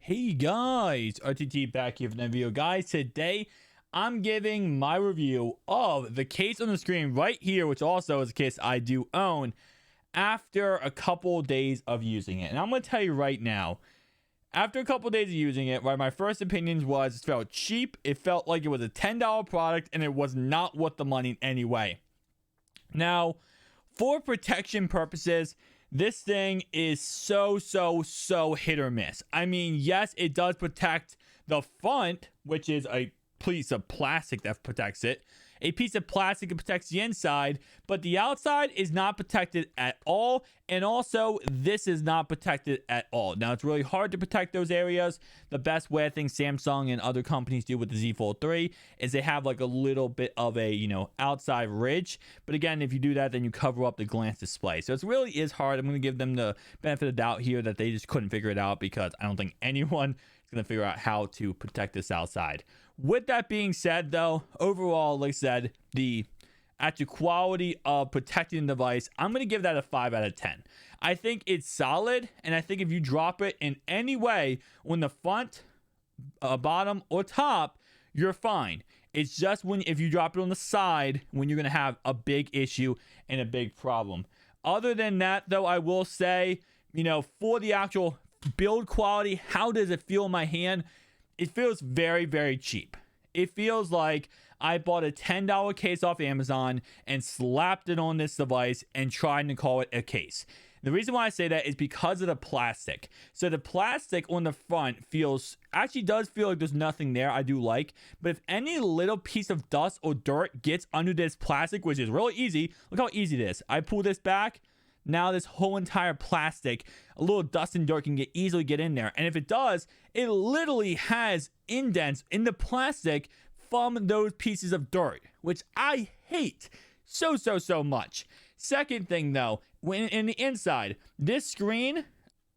Hey guys, RTT back here for another video. Guys, today I'm giving my review of the case on the screen right here, which also is a case I do own, after a couple days of using it. And I'm going to tell you right now, after a couple days of using it, right, my first opinions was it felt cheap. It felt like it was a $10 product, and it was not worth the money in any way. Now, for protection purposes, this thing is so hit or miss. I mean, yes, it does protect the front, which is a piece of plastic that protects it. A piece of plastic that protects the inside, but the outside is not protected at all. And also, this is not protected at all. Now, it's really hard to protect those areas. The best way I think Samsung and other companies do with the Z Fold 3 is they have like a little bit of a, outside ridge. But again, if you do that, then you cover up the glance display. So it really is hard. I'm going to give them the benefit of the doubt here that they just couldn't figure it out, because I don't think anyone is going to figure out how to protect this outside. With that being said, though, overall, like I said, the actual quality of protecting the device, I'm going to give that a 5 out of 10. I think it's solid, and I think if you drop it in any way on the front, bottom, or top, you're fine. It's just if you drop it on the side, when you're going to have a big issue and a big problem. Other than that, though, I will say, for the actual build quality, how does it feel in my hand? It feels very cheap. It feels like I bought a $10 case off Amazon and slapped it on this device and tried to call it a case. The reason why I say that is because of the plastic. So the plastic on the front actually does feel like there's nothing there. I do like, but if any little piece of dust or dirt gets under this plastic, which is really easy, look how easy it is. I pull this back. Now this whole entire plastic, a little dust and dirt can easily get in there. And if it does, it literally has indents in the plastic from those pieces of dirt, which I hate so much. Second thing though, when in the inside, this screen,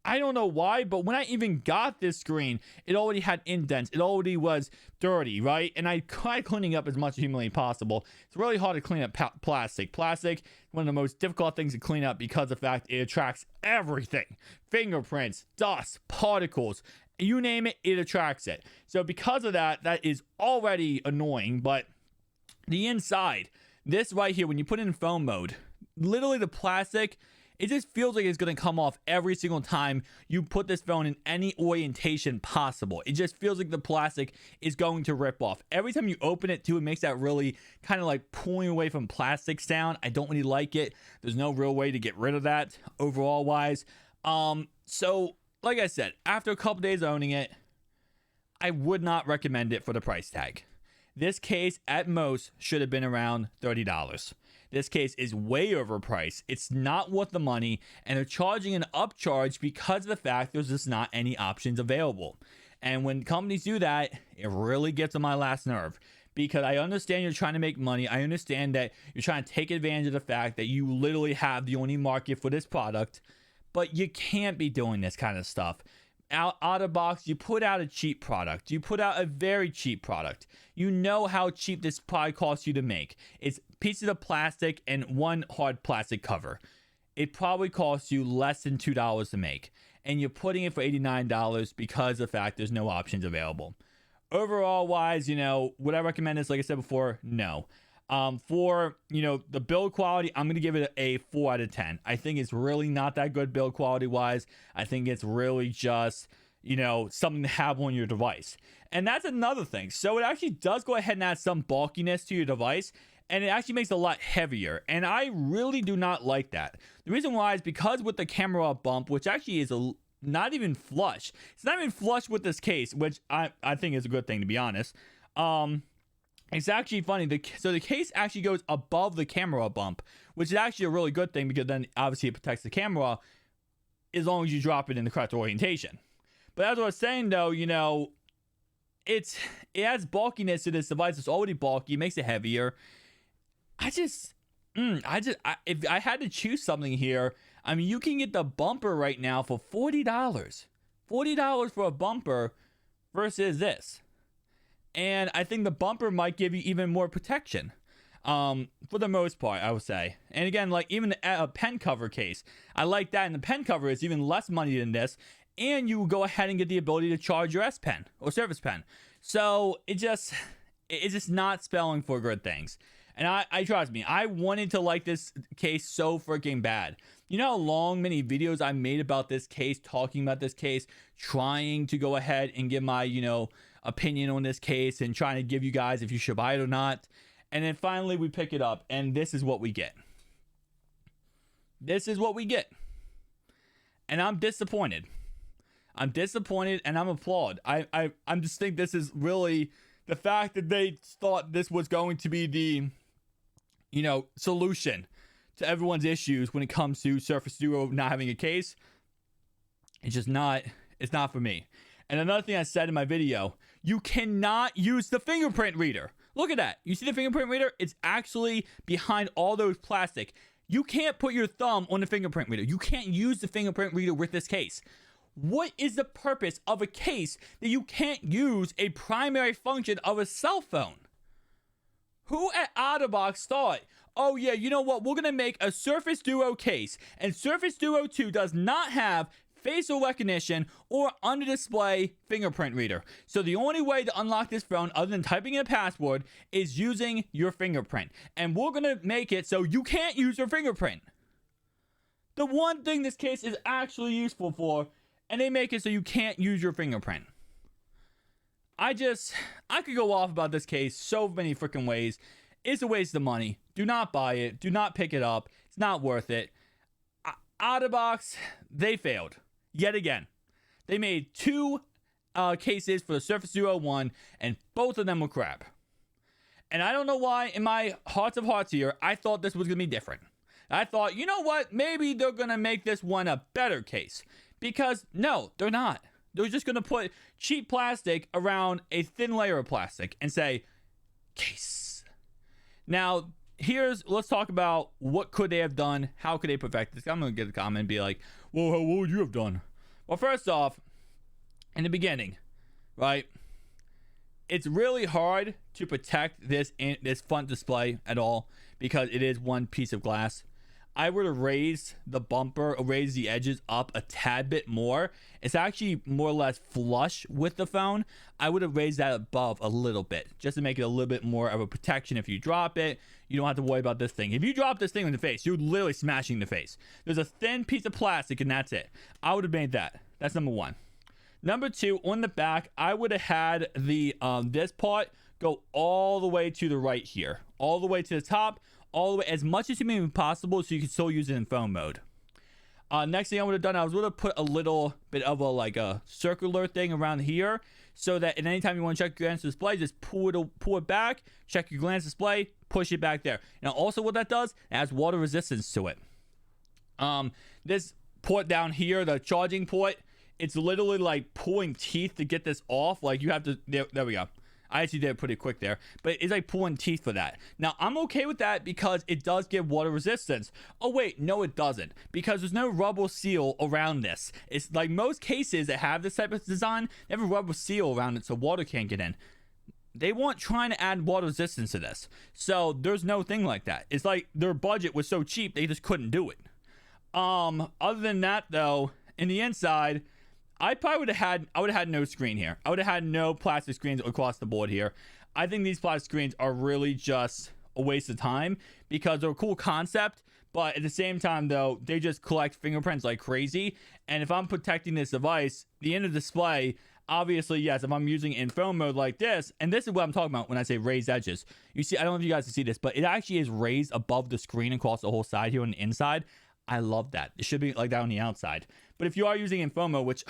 I don't know why, but when I even got this screen, it already had indents. It already was dirty, right? And I tried cleaning up as much as humanly possible. It's really hard to clean up plastic. Plastic, one of the most difficult things to clean up because of the fact it attracts everything. Fingerprints, dust, particles, you name it, it attracts it. So because of that, that is already annoying. But the inside, this right here, when you put it in phone mode, literally the plastic, it just feels like it's going to come off every single time you put this phone in any orientation possible. It just feels like the plastic is going to rip off. Every time you open it too, it makes that really kind of like pulling away from plastic sound. I don't really like it. There's no real way to get rid of that overall wise. So like I said, after a couple days owning it, I would not recommend it for the price tag. This case at most should have been around $30. This case is way overpriced. It's not worth the money, and they're charging an upcharge because of the fact there's just not any options available. And when companies do that, it really gets on my last nerve, because I understand you're trying to make money. I understand that you're trying to take advantage of the fact that you literally have the only market for this product, but you can't be doing this kind of stuff. Otterbox, you put out a cheap product. You put out a very cheap product. You know how cheap this product costs you to make. It's pieces of plastic and one hard plastic cover. It probably costs you less than $2 to make, and you're putting it for $89 because of the fact there's no options available. Overall wise, would I recommend this? Like I said before, no. For the build quality, I'm gonna give it a 4 out of 10. I think it's really not that good build quality wise. I think it's really just something to have on your device. And that's another thing. So it actually does go ahead and add some bulkiness to your device, and it actually makes it a lot heavier, and I really do not like that. The reason why is because with the camera bump, which actually is not even flush. It's not even flush with this case, which I think is a good thing, to be honest. It's actually funny. So the case actually goes above the camera bump, which is actually a really good thing, because then obviously it protects the camera as long as you drop it in the correct orientation. But as I was saying though, it adds bulkiness to this device. It's already bulky, it makes it heavier. If I had to choose something here, I mean, you can get the bumper right now for $40. $40 for a bumper versus this. And I think the bumper might give you even more protection. For the most part, I would say. And again, like even a pen cover case, I like that. And the pen cover is even less money than this. and you go ahead and get the ability to charge your S Pen or Surface Pen. So it's just not spelling for good things. And I trust me, I wanted to like this case so freaking bad. You know how long many videos I made about this case, talking about this case, trying to go ahead and give my, opinion on this case and trying to give you guys if you should buy it or not. And then finally we pick it up and this is what we get. This is what we get. And I'm disappointed. I'm disappointed and I'm applaud. I'm just think this is really the fact that they thought this was going to be the, solution to everyone's issues when it comes to Surface Duo not having a case. It's just not, it's not for me. And another thing I said in my video, you cannot use the fingerprint reader. Look at that. You see the fingerprint reader? It's actually behind all those plastic. You can't put your thumb on the fingerprint reader. You can't use the fingerprint reader with this case. What is the purpose of a case that you can't use a primary function of a cell phone? Who at Otterbox thought, oh yeah, you know what? We're going to make a Surface Duo case. And Surface Duo 2 does not have facial recognition or under display fingerprint reader. So the only way to unlock this phone other than typing in a password is using your fingerprint. And we're going to make it so you can't use your fingerprint. The one thing this case is actually useful for, and they make it so you can't use your fingerprint. I could go off about this case so many freaking ways. It's a waste of money. Do not buy it. Do not pick it up. It's not worth it. Otterbox, they failed. Yet again. They made two cases for the Surface Duo 1, and both of them were crap. And I don't know why, in my hearts of hearts here, I thought this was going to be different. I thought, you know what? Maybe they're going to make this one a better case. Because, no, they're not. They're just going to put cheap plastic around a thin layer of plastic and say, case. Now, let's talk about what could they have done? How could they perfect this? I'm going to get a comment and be like, well, what would you have done? Well, first off, in the beginning, right? It's really hard to protect this front display at all because it is one piece of glass. I were to raise the bumper or raise the edges up a tad bit more. It's actually more or less flush with the phone. I would have raised that above a little bit just to make it a little bit more of a protection. If you drop it, you don't have to worry about this thing. If you drop this thing in the face, you're literally smashing the face. There's a thin piece of plastic and that's it. I would have made that. That's number one. Number two, on the back, I would have had the this part go all the way to the right here, all the way to the top, all the way as much as humanly possible, so you can still use it in phone mode. Next thing I would have done, I was going to put a little bit of a circular thing around here, so that at any time you want to check your glance display, just pull it back, check your glance display, push it back there. Now, also what that does, it adds water resistance to it. This port down here, the charging port, it's literally like pulling teeth to get this off. Like you have to, there we go. I actually did it pretty quick there, but it's like pulling teeth for that. Now, I'm okay with that because it does give water resistance. Oh, wait, no, it doesn't, because there's no rubber seal around this. It's like most cases that have this type of design, they have a rubber seal around it so water can't get in. They weren't trying to add water resistance to this, so there's no thing like that. It's like their budget was so cheap, they just couldn't do it. Other than that, though, in the inside, I would have had no screen here. I would have had no plastic screens across the board here. I think these plastic screens are really just a waste of time because they're a cool concept, but at the same time, though, they just collect fingerprints like crazy. And if I'm protecting this device, the end of the display, obviously, yes, if I'm using it in phone mode like this, and this is what I'm talking about when I say raised edges. You see, I don't know if you guys can see this, but it actually is raised above the screen across the whole side here on the inside. I love that. It should be like that on the outside. But if you are using in phone mode, which,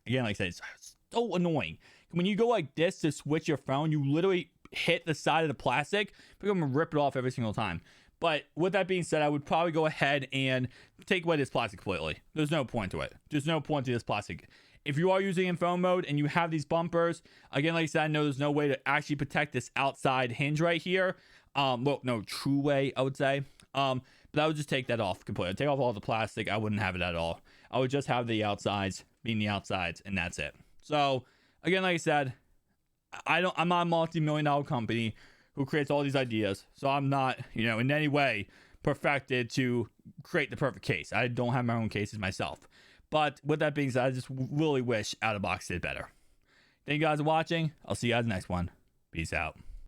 again, like I said, it's so annoying. When you go like this to switch your phone, you literally hit the side of the plastic. You're going to rip it off every single time. But with that being said, I would probably go ahead and take away this plastic completely. There's no point to it. There's no point to this plastic. If you are using in phone mode and you have these bumpers, again, like I said, I know there's no way to actually protect this outside hinge right here. Well, no true way, I would say. But I would just take that off completely. I'd take off all the plastic. I wouldn't have it at all. I would just have the outsides being the outsides, and that's it. So, again, like I said, I'm not a multi-million-dollar company who creates all these ideas. So I'm not, in any way perfected to create the perfect case. I don't have my own cases myself. But with that being said, I just really wish Otterbox did better. Thank you guys for watching. I'll see you guys next one. Peace out.